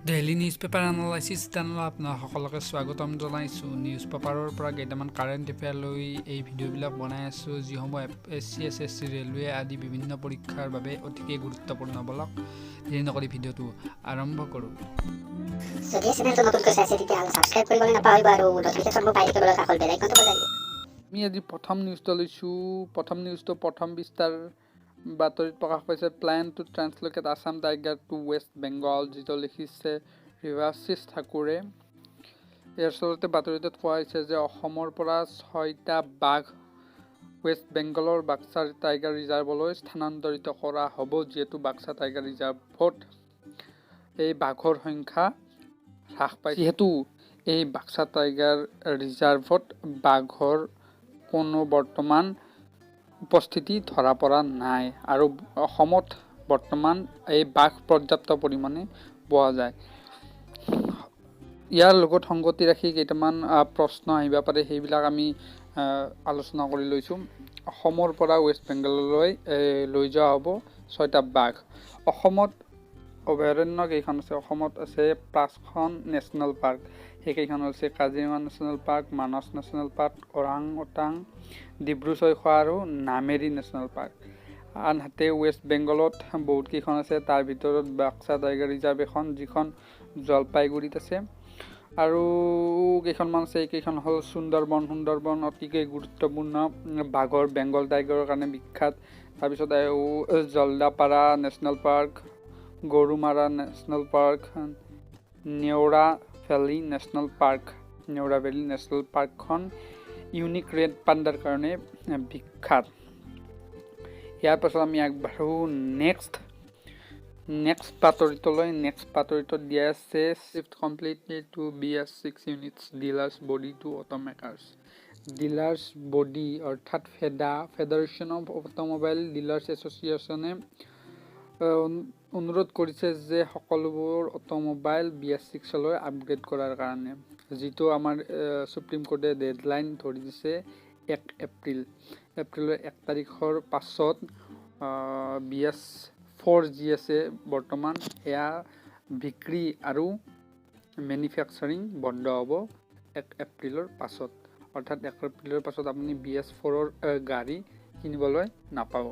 Daily news paper analysis চেনেলত আপোনাক সকলোকে স্বাগতম জনাইছোঁ। নিউজ পেপাৰৰ পৰা কেইটামান কাৰেণ্ট এফেয়াৰ লৈ এই ভিডিঅ'বিলাক বনাই আছোঁ, যিসমূহ APSC, SSC, ৰেলৱে আদি বিভিন্ন পৰীক্ষাৰ বাবে অতিকে গুৰুত্বপূৰ্ণ। বলক দেৰি নকৰি ভিডিঅ'টো আৰম্ভ কৰোঁ। যদি চেনেলটো নতুনকৈ চাইছে তেতিয়াহ'লে ছাবস্ক্ৰাইব কৰিবলৈ নাপাহৰিব আৰু নটিফিকেশ্যনবোৰ পাই থাকিবলৈ কাষৰ বেল আইকনটো বজাই দিব। আমি আজি প্ৰথম নিউজটো লৈছোঁ। প্ৰথম নিউজটো প্ৰথম বিস্তাৰ বাতৰিত প্ৰকাশ পাইছে। Plan to translocate Assam tiger to West Bengal, যিটো লিখিছে ৰিভাশিছ ঠাকুৰে। ইয়াৰ চলতে বাতৰিটোত কোৱা হৈছে যে অসমৰ পৰা 6টা বাঘ ৱেষ্ট বেংগলৰ বাক্সা টাইগাৰ ৰিজাৰ্ভলৈ স্থানান্তৰিত কৰা হ'ব, যিহেতু বাক্সা টাইগাৰ ৰিজাৰ্ভত এই বাঘৰ সংখ্যা হ্ৰাস পাইছে। যিহেতু এই বাক্সা টাইগাৰ ৰিজাৰ্ভত বাঘৰ কোনো বৰ্তমান উপস্থিতি ধৰা পৰা নাই আৰু অসমত বৰ্তমান এই বাঘ পৰ্যাপ্ত পৰিমাণে পোৱা যায়। ইয়াৰ লগত সংগতি ৰাখি কেইটামান প্ৰশ্ন আহিব পাৰে, সেইবিলাক আমি আলোচনা কৰি লৈছোঁ। অসমৰ পৰা ৱেষ্ট বেংগললৈ লৈ যোৱা হ'ব 6টা বাঘ। অসমত অভয়াৰণ্য কেইখন আছে? অসমত আছে 5খন নেশ্যনেল পাৰ্ক। সেইকেইখন হৈছে কাজিৰঙা নেশ্যনেল পাৰ্ক, মানস নেশ্যনেল পাৰ্ক, ওৰাং ওটাং, ডিব্ৰু-ছৈখোৱা আৰু নামেৰি নেশ্যনেল পাৰ্ক। আনহাতে ৱেষ্ট বেংগলত বহুতকেইখন আছে, তাৰ ভিতৰত বাক্সা টাইগাৰ ৰিজাৰ্ভ এখন, যিখন জলপাইগুৰিত আছে, আৰু কেইখনমান আছে। এইকেইখন হ'ল সুন্দৰবন। সুন্দৰবন অতিকে গুৰুত্বপূৰ্ণ, বাঘৰ বেংগল টাইগাৰৰ কাৰণে বিখ্যাত। তাৰপিছত Jaldapara National Park, Gorumara National Park, Neora Valley National Park. Neora Valley National পাৰ্কখন ইউনিক ৰেড পাণ্ডাৰ কাৰণে বিখ্যাত। ইয়াৰ পাছত আমি আগবাঢ়োঁ নেক্সট বাতৰিটোলৈ। নেক্সট বাতৰিটোত দিয়া আছে shift completely to BS6 units dealers body to automakers. Dealers body অৰ্থাৎ ফেডাৰেশ্যন অফ অট'মোবাইল ডিলাৰ্ছ এছ'চিয়েশ্যনে অনুৰোধ কৰিছে যে সকলোবোৰ অট'মোবাইল BS6লৈ আপগ্ৰেড কৰাৰ কাৰণে, যিটো আমাৰ সুপ্ৰিম কোৰ্টে ডেডলাইন ধৰি দিছে 1 এপ্ৰিলৰ 1 তাৰিখৰ পাছত BS4 যি আছে বৰ্তমান, সেয়া বিক্ৰী আৰু মেনুফেকচাৰিং বন্ধ হ'ব 1 এপ্ৰিলৰ পাছত। অৰ্থাৎ 1 এপ্ৰিলৰ পাছত আপুনি BS4ৰ গাড়ী কিনিবলৈ নাপাব।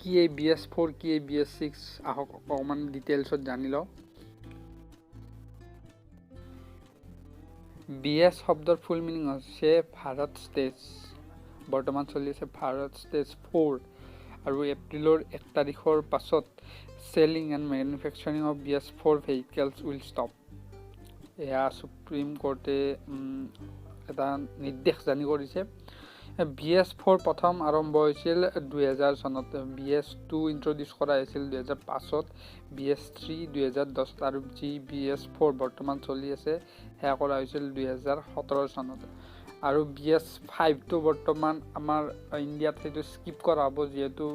কি এই BS4, কি এই BS6, আহক অকণমান ডিটেইলছত জানি লওঁ। BS শব্দৰ ফুল মিনিং হৈছে ভাৰত ষ্টেজ। বৰ্তমান চলি আছে ভাৰত ষ্টেজ 4, আৰু এপ্ৰিলৰ 1 তাৰিখৰ পাছত selling and manufacturing of BS4 vehicles will stop. এয়া সুপ্ৰিম কোৰ্টে এটা নিৰ্দেশ জাৰি কৰিছে। BS4 প্ৰথম আৰম্ভ হৈছিল 2000 চনত, BS2 ইন্ট্ৰডিউচ কৰা হৈছিল 2005ত, BS3 2010, আৰু যি BS4 বৰ্তমান চলি আছে সেয়া কৰা হৈছিল 2017 চনত। আৰু BS5টো বৰ্তমান আমাৰ ইণ্ডিয়াত সেইটো স্কিপ কৰা হ'ব, যিহেতু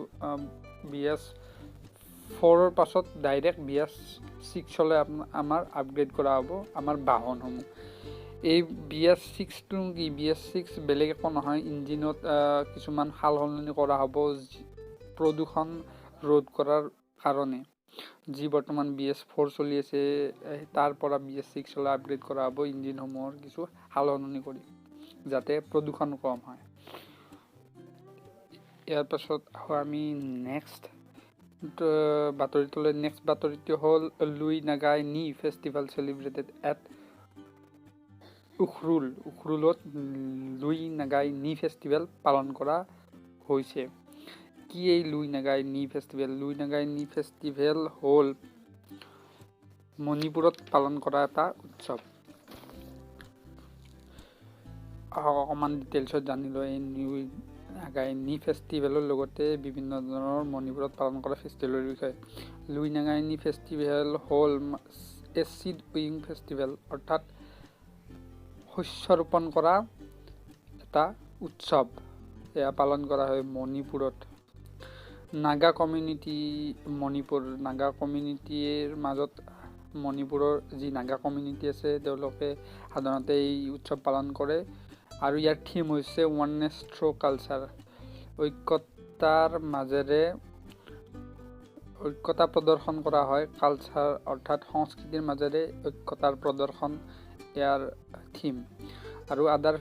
BS4ৰ পাছত ডাইৰেক্ট BS6লৈ আমাৰ আপগ্ৰেড কৰা হ'ব আমাৰ বাহনসমূহ। এই BS6টো কি? BS6 বেলেগ একো নহয়, ইঞ্জিনত কিছুমান সাল সলনি কৰা হ'ব প্ৰদূষণ ৰোধ কৰাৰ কাৰণে। যি বৰ্তমান BS4 চলি আছে তাৰ পৰা BS6লৈ আপগ্ৰেড কৰা হ'ব, ইঞ্জিনসমূহৰ কিছু সাল সলনি কৰি, যাতে প্ৰদূষণ কম হয়। ইয়াৰ পাছত আমি নেক্সট বাতৰিটোলৈ। নেক্সট বাতৰিটো হ'ল Lui Ngai Ni festival celebrated at উখৰুলত লুই নাগাই নি ফেষ্টিভেল পালন কৰা হৈছে। কি এই লুই নাগাই নি ফেষ্টিভেল? লুই নাগাই নি ফেষ্টিভেল হ'ল মণিপুৰত পালন কৰা এটা উৎসৱ। অকণমান ডিটেইলছত জানি লওঁ এই লুই নাগাই নি ফেষ্টিভেলৰ লগতে বিভিন্ন ধৰণৰ মণিপুৰত পালন কৰা ফেষ্টিভেলৰ বিষয়ে। লুই নাগাই নি ফেষ্টিভেল হ'ল এচিড উইং ফেষ্টিভেল, অৰ্থাৎ শস্য ৰোপণ কৰা এটা উৎসৱ। এয়া পালন কৰা হয় মণিপুৰত। নাগা কমিউনিটি, নাগা কমিউনিটিৰ মাজত মণিপুৰৰ যি নাগা কমিউনিটি আছে তেওঁলোকে সাধাৰণতে এই উৎসৱ পালন কৰে, আৰু ইয়াৰ থিম হৈছে ওৱাননেছ থ্ৰু কালচাৰ, ঐক্যতাৰ মাজেৰে ঐক্যতা প্ৰদৰ্শন কৰা হয় কালচাৰ অৰ্থাৎ সংস্কৃতিৰ মাজেৰে ঐক্যতাৰ প্ৰদৰ্শন ইয়াৰ থিম আৰু আদাৰ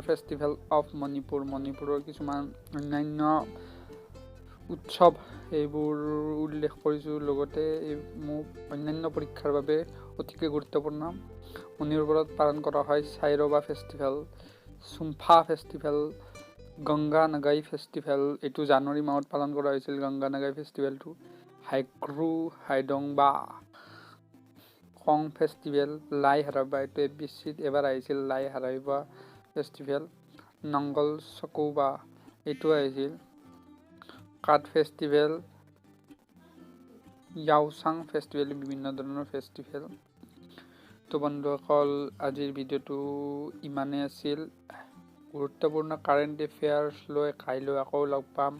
ফেষ্টিভেল অফ মণিপুৰৰ কিছুমান অন্যান্য উৎসৱ এইবোৰ উল্লেখ কৰিছোঁ লগতে মোক অন্যান্য পৰীক্ষাৰ বাবে অতিকে গুৰুত্বপূৰ্ণ মণিপুৰত পালন কৰা হয় Cheiraoba festival Chumpha festival Gaan Ngai festival এইটো জানুৱাৰী মাহত পালন কৰা হৈছিল গংগা নাগাই ফেষ্টিভেলটো হাইগ্ৰু হাইডংবা কং ফেষ্টিভেল লাই হাৰাবা এইটো APSCত এবাৰ আহিছিল লাই হাৰাবা ফেষ্টিভেল নংগল চকৌবা এইটো আহিছিল কাট ফেষ্টিভেল য়াওচাং ফেষ্টিভেল বিভিন্ন ধৰণৰ ফেষ্টিভেল তো বন্ধুসকল আজিৰ ভিডিঅ'টো ইমানেই আছিল গুৰুত্বপূৰ্ণ কাৰেণ্ট এফেয়াৰ্ছ লৈ কাইলৈ আকৌ লগ পাম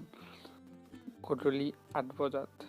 গধূলি 8 বজাত